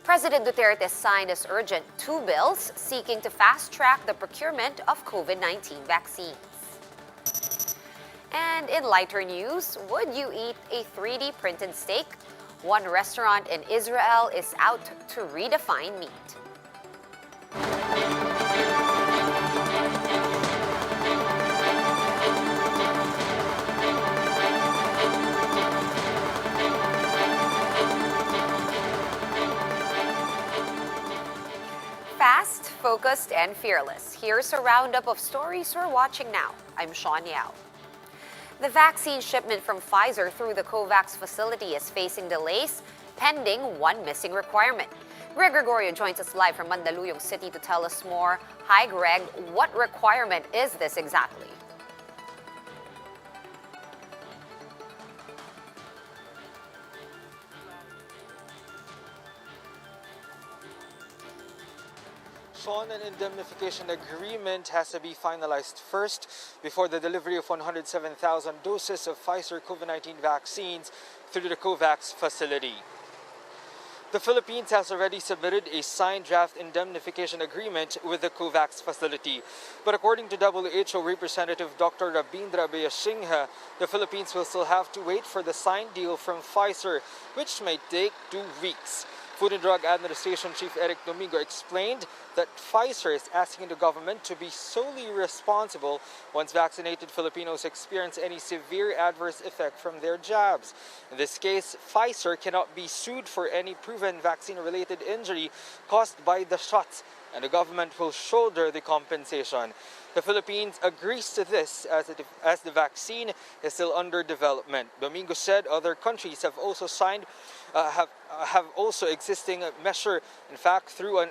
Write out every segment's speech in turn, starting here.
President Duterte signed as urgent two bills seeking to fast-track the procurement of COVID-19 vaccines. And in lighter news, would you eat a 3D printed steak? One restaurant in Israel is out to redefine meat. Fast, focused, and fearless. Here's a roundup of stories we're watching now. I'm Sean Yao. The vaccine shipment from Pfizer through the COVAX facility is facing delays, pending one missing requirement. Greg Gregorio joins us live from Mandaluyong City to tell us more. Hi, Greg. What requirement is this exactly? Sean, an indemnification agreement has to be finalized first before the delivery of 107,000 doses of Pfizer COVID-19 vaccines through the COVAX facility. The Philippines has already submitted a signed draft indemnification agreement with the COVAX facility. But according to WHO Representative Dr. Rabindra Bayashinghe, the Philippines will still have to wait for the signed deal from Pfizer, which may take 2 weeks. Food and Drug Administration Chief Eric Domingo explained that Pfizer is asking the government to be solely responsible once vaccinated Filipinos experience any severe adverse effect from their jabs. In this case, Pfizer cannot be sued for any proven vaccine-related injury caused by the shots, and the government will shoulder the compensation. The Philippines agrees to this as the vaccine is still under development. Domingo said other countries have also signed have also existing measure, in fact, through an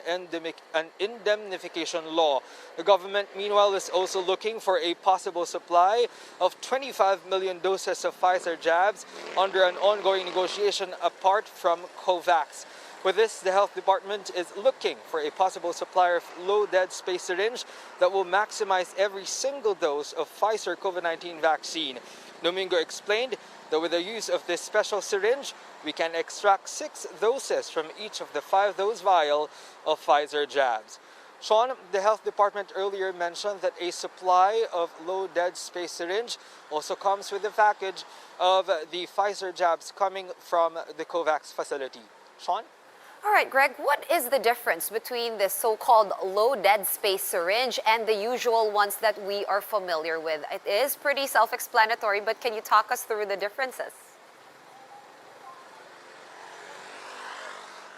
indemnification law. The government, meanwhile, is also looking for a possible supply of 25 million doses of Pfizer jabs under an ongoing negotiation apart from COVAX. With this, the Health Department is looking for a possible supplier of low dead space syringe that will maximize every single dose of Pfizer COVID-19 vaccine. Domingo explained that with the use of this special syringe, we can extract 6 doses from each of the 5-dose vial of Pfizer jabs. Sean, the Health Department earlier mentioned that a supply of low dead space syringe also comes with the package of the Pfizer jabs coming from the COVAX facility. Sean? All right, Greg, what is the difference between this so-called low dead space syringe and the usual ones that we are familiar with? It is pretty self-explanatory, but can you talk us through the differences?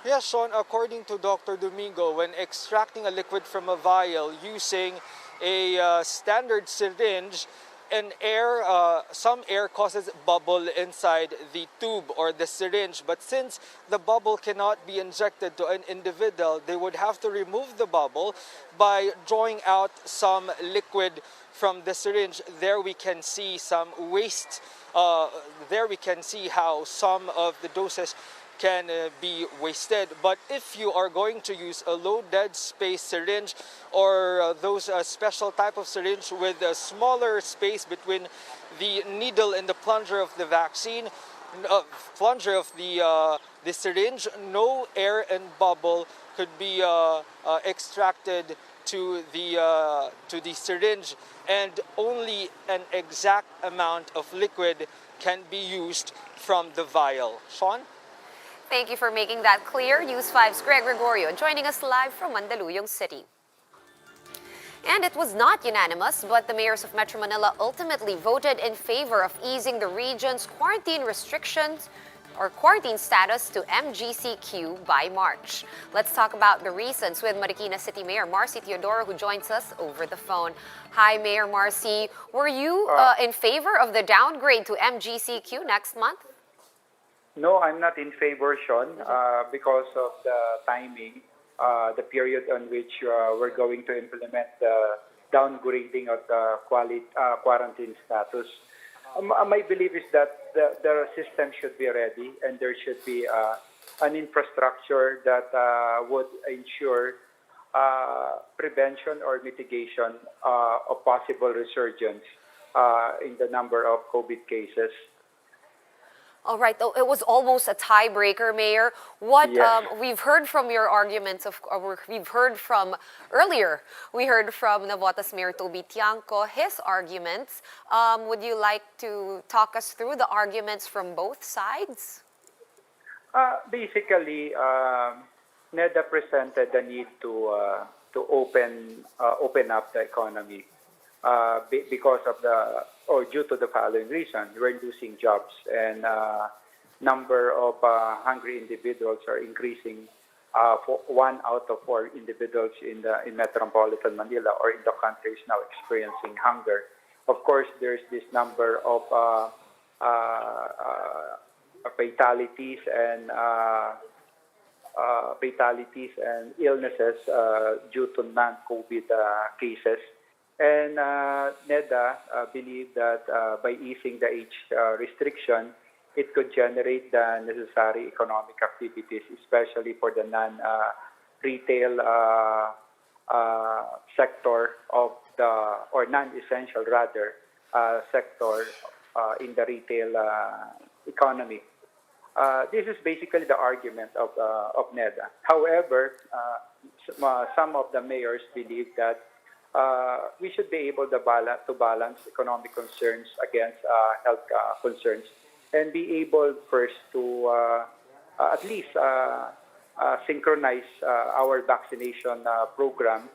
Yes, Sean, according to Dr. Domingo, when extracting a liquid from a vial using a standard syringe, some air causes bubble inside the tube or the syringe. But since the bubble cannot be injected to an individual, they would have to remove the bubble by drawing out some liquid from the syringe. There we can see some waste. There we can see how some of the doses can be wasted. But if you are going to use a low dead space syringe or those special type of syringe with a smaller space between the needle and the plunger of the vaccine, plunger of the syringe, no air and bubble could be extracted to the syringe, and only an exact amount of liquid can be used from the vial. Sean? Thank you for making that clear. News 5's Greg Gregorio joining us live from Mandaluyong City. And it was not unanimous, but the mayors of Metro Manila ultimately voted in favor of easing the region's quarantine restrictions or quarantine status to MGCQ by March. Let's talk about the reasons with Marikina City Mayor Marcy Teodoro, who joins us over the phone. Hi, Mayor Marcy. Were you in favor of the downgrade to MGCQ next month? No, I'm not in favor, Sean, because of the timing, the period on which we're going to implement the downgrading of the quarantine status. My belief is that the system should be ready, and there should be an infrastructure that would ensure prevention or mitigation of possible resurgence in the number of COVID cases. All right, though it was almost a tiebreaker, Mayor. What Yes. we've heard from your arguments we've heard from earlier. We heard from Navotas Mayor Toby Tiangco his arguments. Would you like to talk us through the arguments from both sides? Basically, NEDA presented the need to open up the economy because of the or due to the following reason: we're losing jobs, and number of hungry individuals are increasing. For 1 out of 4 individuals in metropolitan Manila or in the country is now experiencing hunger. Of course, there's this number of fatalities and illnesses due to non-COVID cases. And NEDA believed that by easing the age restriction, it could generate the necessary economic activities, especially for the non-retail sector of the, or non-essential rather, sector in the retail economy. This is basically the argument of NEDA. However, some of the mayors believe that we should be able to balance economic concerns against health concerns and be able first to at least synchronize our vaccination program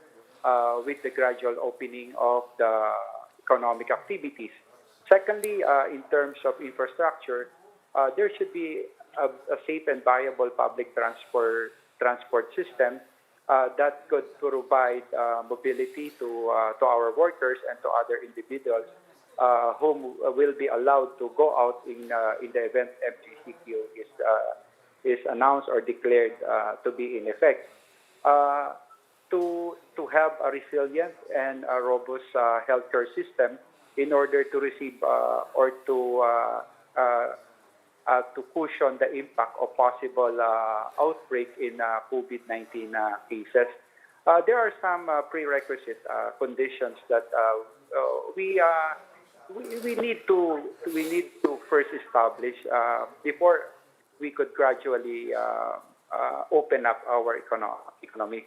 with the gradual opening of the economic activities. Secondly, in terms of infrastructure, there should be a safe and viable public transport system that could provide mobility to our workers and to other individuals whom will be allowed to go out in the event MGCQ is announced or declared to be in effect. To have a resilient and a robust healthcare system in order to receive or to cushion the impact of possible outbreak in COVID-19 cases. There are some prerequisite conditions that we need to first establish before we could gradually open up our economy.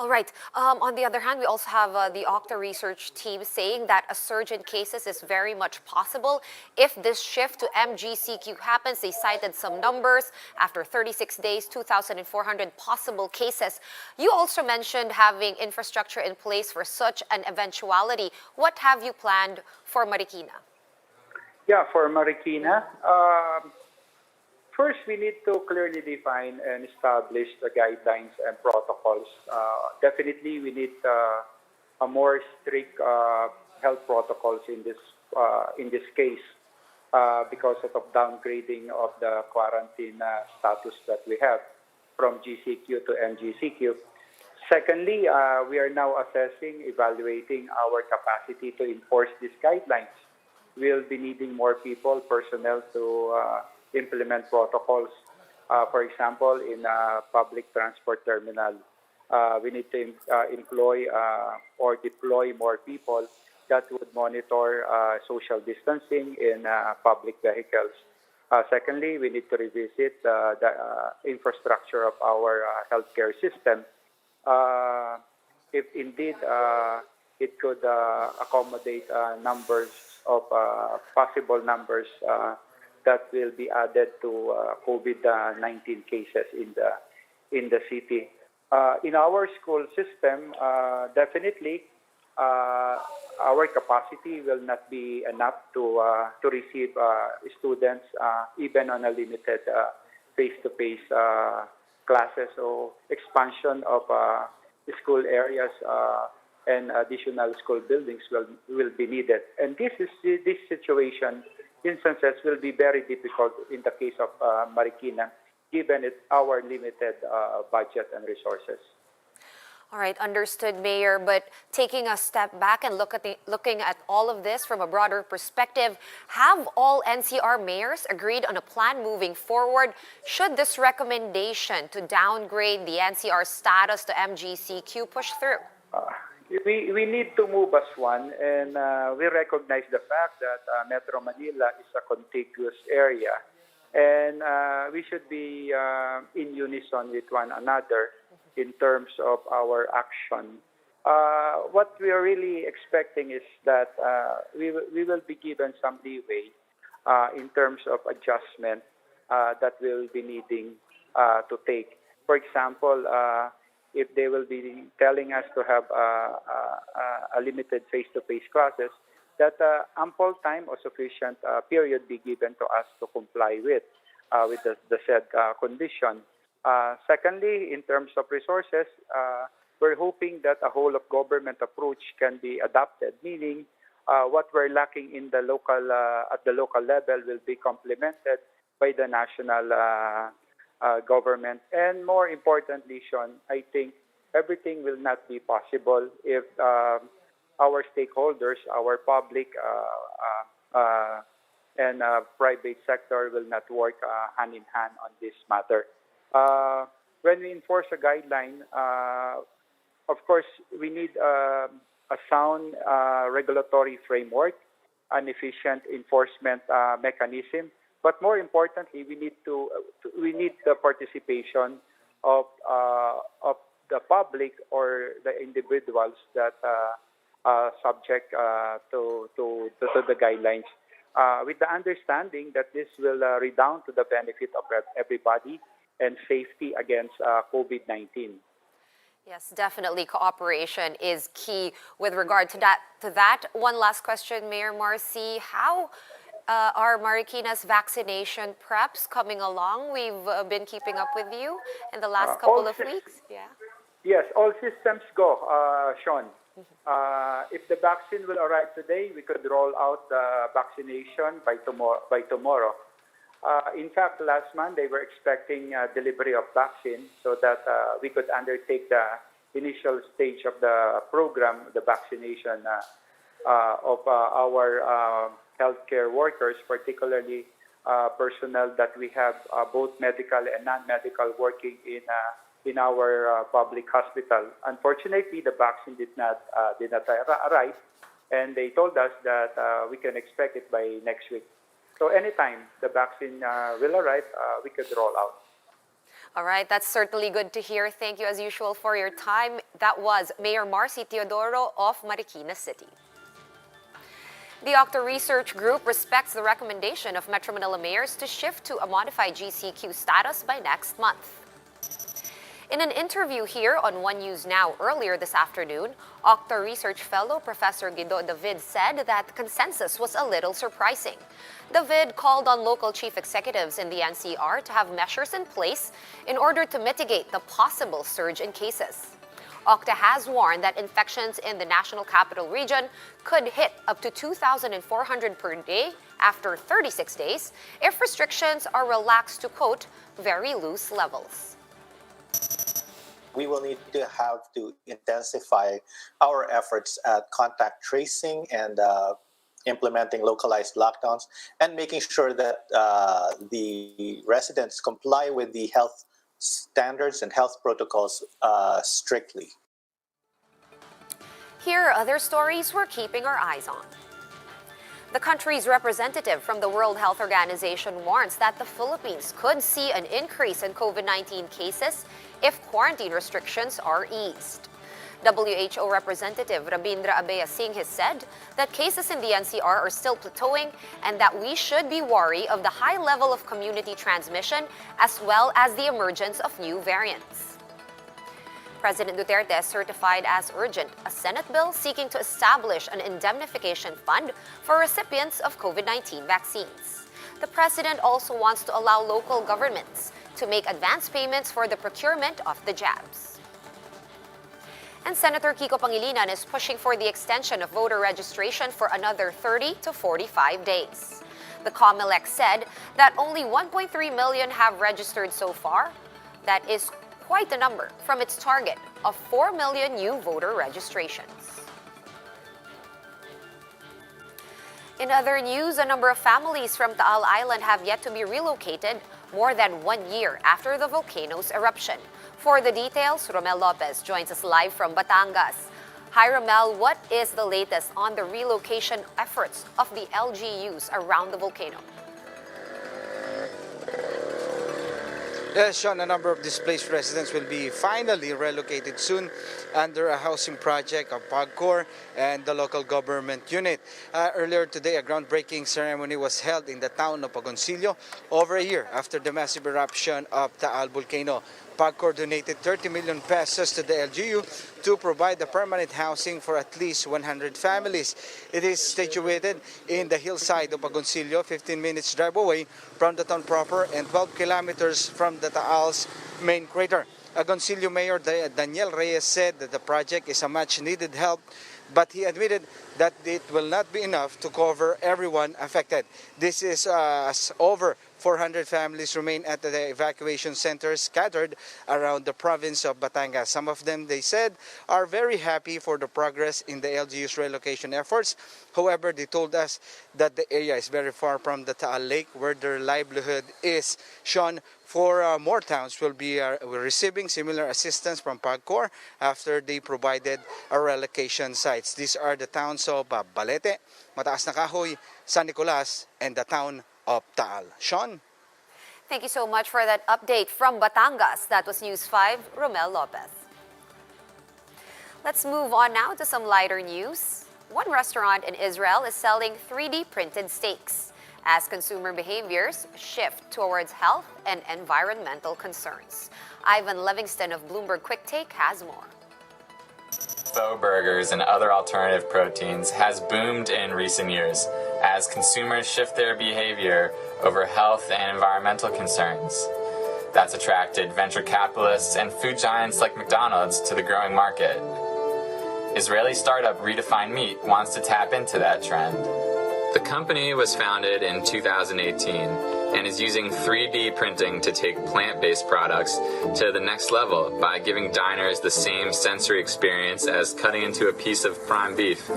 All right. On the other hand, we also have the Octa research team saying that a surge in cases is very much possible if this shift to MGCQ happens. They cited some numbers. After 36 days, 2,400 possible cases. You also mentioned having infrastructure in place for such an eventuality. What have you planned for Marikina? Yeah, for Marikina, first, we need to clearly define and establish the guidelines and protocols. Definitely, we need a more strict health protocols in this case because of downgrading of the quarantine status that we have from GCQ to MGCQ. Secondly, we are now assessing, evaluating our capacity to enforce these guidelines. We'll be needing more people, personnel to implement protocols. For example, in a public transport terminal, we need to employ or deploy more people that would monitor social distancing in public vehicles. Secondly, we need to revisit the infrastructure of our healthcare system. If indeed it could accommodate numbers of possible numbers that will be added to COVID-19 cases in the city. In our school system, definitely our capacity will not be enough to receive students even on a limited face-to-face classes. So expansion of school areas and additional school buildings will be needed. And this situation instances will be very difficult in the case of Marikina, given our limited budget and resources. All right, understood, Mayor. But taking a step back and looking at all of this from a broader perspective, have all NCR mayors agreed on a plan moving forward? Should this recommendation to downgrade the NCR status to MGCQ push through? we need to move as one, and we recognize the fact that Metro Manila is a contiguous area, and we should be in unison with one another in terms of our action. What we are really expecting is that we will be given some leeway in terms of adjustment that we'll be needing to take. For example, if they will be telling us to have a limited face-to-face classes, that ample time or sufficient period be given to us to comply with the said condition. Secondly, in terms of resources, we're hoping that a whole of government approach can be adopted, meaning what we're lacking in the local at the local level will be complemented by the national government. And more importantly, Sean, I think everything will not be possible if our stakeholders, our public and private sector will not work hand in hand on this matter. When we enforce a guideline, of course, we need a sound regulatory framework, an efficient enforcement mechanism, but more importantly, we need the participation of the public or the individuals that are subject to the guidelines, with the understanding that this will redound to the benefit of everybody and safety against COVID-19. Yes, definitely cooperation is key with regard to that. One last question, Mayor Marcy. How are Marikina's vaccination preps coming along? We've been keeping up with you in the last couple of weeks. Yeah. Yes, all systems go, Sean. If the vaccine will arrive today, we could roll out the vaccination by tomorrow. In fact, last month they were expecting delivery of vaccine so that we could undertake the initial stage of the program, the vaccination of our healthcare workers, particularly personnel that we have both medical and non-medical working in our public hospital. Unfortunately, the vaccine did not arrive, and they told us that we can expect it by next week. So anytime the vaccine will arrive, we could roll out. All right, that's certainly good to hear. Thank you as usual for your time. That was Mayor Marcy Teodoro of Marikina City. The Octa Research Group respects the recommendation of Metro Manila mayors to shift to a modified GCQ status by next month. In an interview here on One News Now earlier this afternoon, Octa Research Fellow Professor Guido David said that the consensus was a little surprising. David called on local chief executives in the NCR to have measures in place in order to mitigate the possible surge in cases. Octa has warned that infections in the National Capital Region could hit up to 2,400 per day after 36 days if restrictions are relaxed to, quote, very loose levels. We will need to have to intensify our efforts at contact tracing and implementing localized lockdowns and making sure that the residents comply with the health standards and health protocols strictly. Here are other stories we're keeping our eyes on. The country's representative from the World Health Organization warns that the Philippines could see an increase in COVID-19 cases if quarantine restrictions are eased. WHO Representative Rabindra Abea Singh has said that cases in the NCR are still plateauing and that we should be wary of the high level of community transmission as well as the emergence of new variants. President Duterte certified as urgent a Senate bill seeking to establish an indemnification fund for recipients of COVID-19 vaccines. The president also wants to allow local governments to make advance payments for the procurement of the jabs. And Senator Kiko Pangilinan is pushing for the extension of voter registration for another 30 to 45 days. The COMELEC said that only 1.3 million have registered so far. That is quite a number from its target of 4 million new voter registrations. In other news, a number of families from Taal Island have yet to be relocated more than 1 year after the volcano's eruption. For the details, Romel Lopez joins us live from Batangas. Hi Ramel, what is the latest on the relocation efforts of the LGUs around the volcano? Yes, Sean, a number of displaced residents will be finally relocated soon under a housing project of PAGCOR and the local government unit. Earlier today, a groundbreaking ceremony was held in the town of Agoncillo over a year after the massive eruption of Taal volcano. PAGCOR donated 30 million pesos to the LGU to provide the permanent housing for at least 100 families. It is situated in the hillside of Agoncillo, 15 minutes drive away from the town proper and 12 kilometers from the Taal's main crater. Agoncillo Mayor Daniel Reyes said that the project is a much-needed help, but he admitted that it will not be enough to cover everyone affected. This is as over 400 families remain at the evacuation centers scattered around the province of Batangas. Some of them, they said, are very happy for the progress in the LGU's relocation efforts. However, they told us that the area is very far from the Taal Lake where their livelihood is. Sean, more towns will be receiving similar assistance from PAGCOR after they provided a relocation sites. These are the towns of Balete, Mataas na Kahoy, San Nicolas, and the town of Taal. Sean? Thank you so much for that update from Batangas. That was News 5, Romel Lopez. Let's move on now to some lighter news. One restaurant in Israel is selling 3D printed steaks as consumer behaviors shift towards health and environmental concerns. Ivan Livingston of Bloomberg Quick Take has more. Faux burgers and other alternative proteins has boomed in recent years as consumers shift their behavior over health and environmental concerns. That's attracted venture capitalists and food giants like McDonald's to the growing market. Israeli startup Redefine Meat wants to tap into that trend. The company was founded in 2018 and is using 3D printing to take plant-based products to the next level by giving diners the same sensory experience as cutting into a piece of prime beef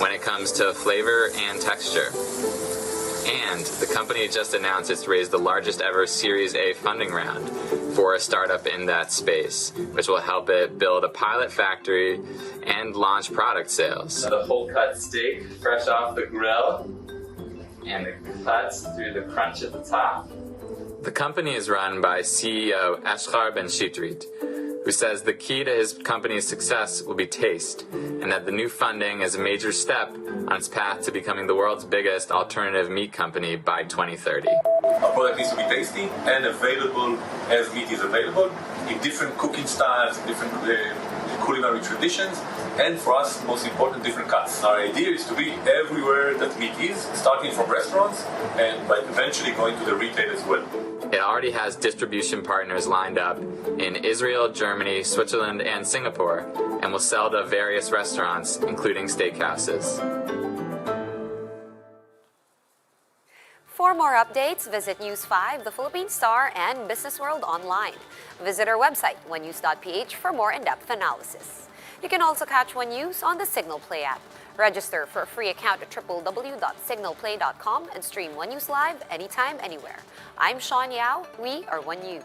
when it comes to flavor and texture. And the company just announced it's raised the largest ever Series A funding round for a startup in that space, which will help it build a pilot factory and launch product sales. The whole cut steak, fresh off the grill, and it cuts through the crunch at the top. The company is run by CEO Eshkar Ben Shitrit, who says the key to his company's success will be taste, and that the new funding is a major step on its path to becoming the world's biggest alternative meat company by 2030. Our product needs to be tasty and available as meat is available in different cooking styles, different culinary traditions, and for us, most important, different cuts. Our idea is to be everywhere that meat is, starting from restaurants and but eventually going to the retail as well. It already has distribution partners lined up in Israel, Germany, Switzerland, and Singapore, and will sell to various restaurants, including steakhouses. For more updates, visit News 5, The Philippine Star, and Business World online. Visit our website, onenews.ph, for more in-depth analysis. You can also catch One News on the Signal Play app. Register for a free account at www.signalplay.com and stream One News live anytime, anywhere. I'm Sean Yao. We are One News.